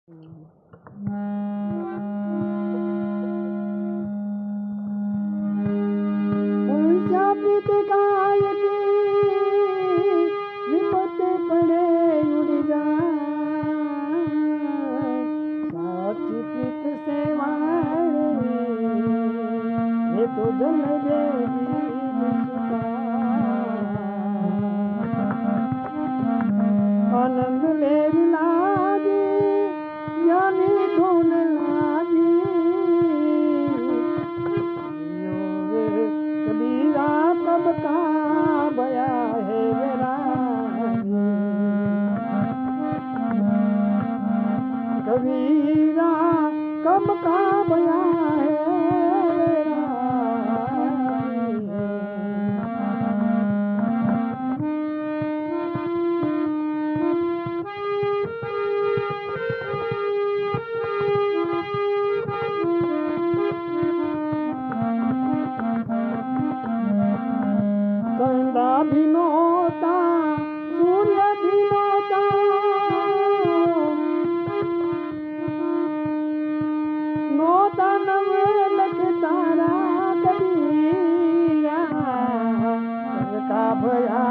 शापित काय की विपत पड़े उड़ जाए, साची प्रीत से वाले ये तो जल देगी आनंद लेर लागी यानी धुन लागी कबीरा कब का बया है वैरागी, कबीरा कब का बया है चंदा भी नोता सूर्य भी नोता, नोता नवे लख तारा कबीरा का भया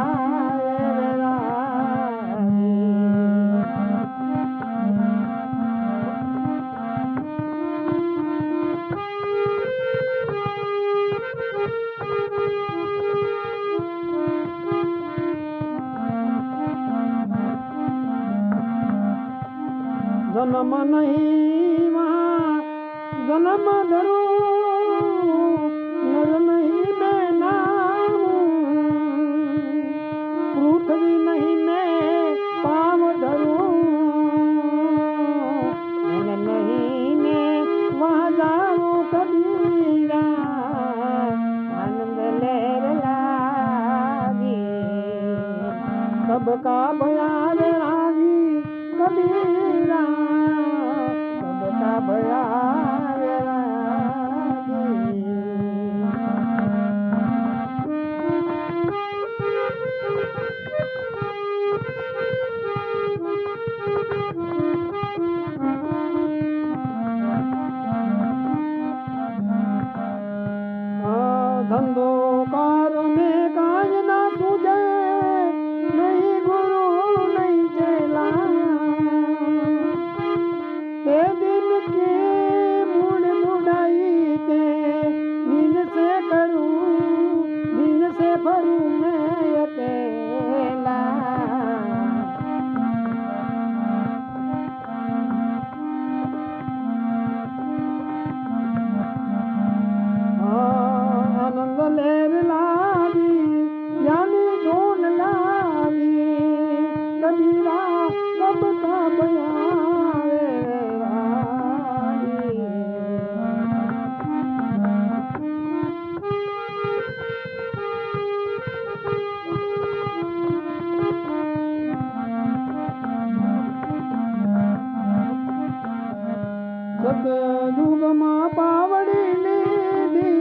जन्म नहीं वहाँ जन्म धरू, नर नहीं मैं नाम, पृथ्वी नहीं मैं पाव धरू, मन नहीं मैं वहाँ जाऊँ कबीरा आनंद लेर लागी, कब का बयान रागी कबीरा कब का बयान रागी। धंधो कार में काज ना सूझे, नहीं गुरु नहीं चेला, ते दिन के मुड़ मुड़ाई ते दिन से करूं दिन से भरूं मैं अकेला, आनंद लेर लागी यानी धून लागी, कबीरा कब का बयान रागी। सतयुग माँ पावड़ी लीधी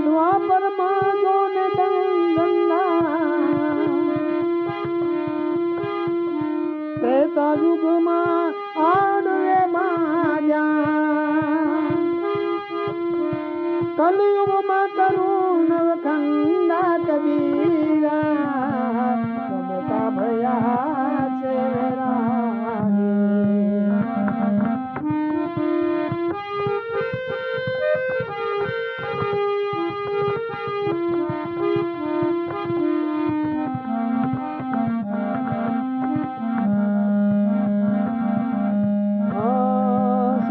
द्वापर माँ जोने गंगा, त्रेता युग माँ आड़वे माया, कलयुग माँ करूँ नवखंडा कबीरा कब का भया से रागी।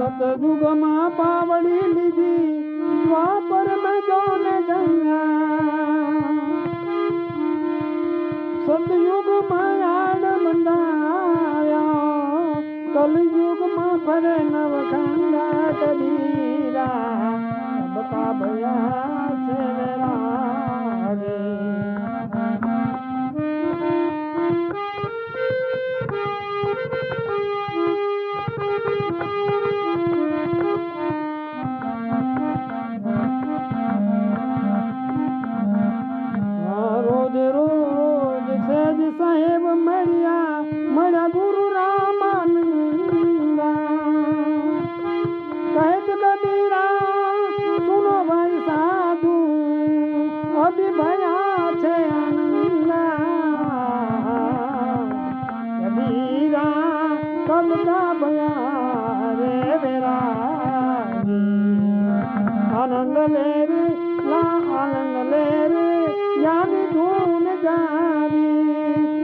सतयुग माँ पावड़ी लीधी द्वापर में जोने गंगा, सतयुग में आड़ बंदाया, कलयुग में फरे नवखंडा कबीरा कब का भया से रागे। रोज रोज सहज साहेब मरिया मरा गुरु रामानंदा, आनंद ले रे ला आनंद ले रे याद धून जारी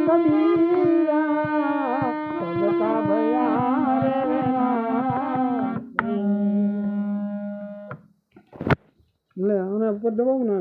कबीरा सबका भया रे ले आने ऊपर दबाओ ना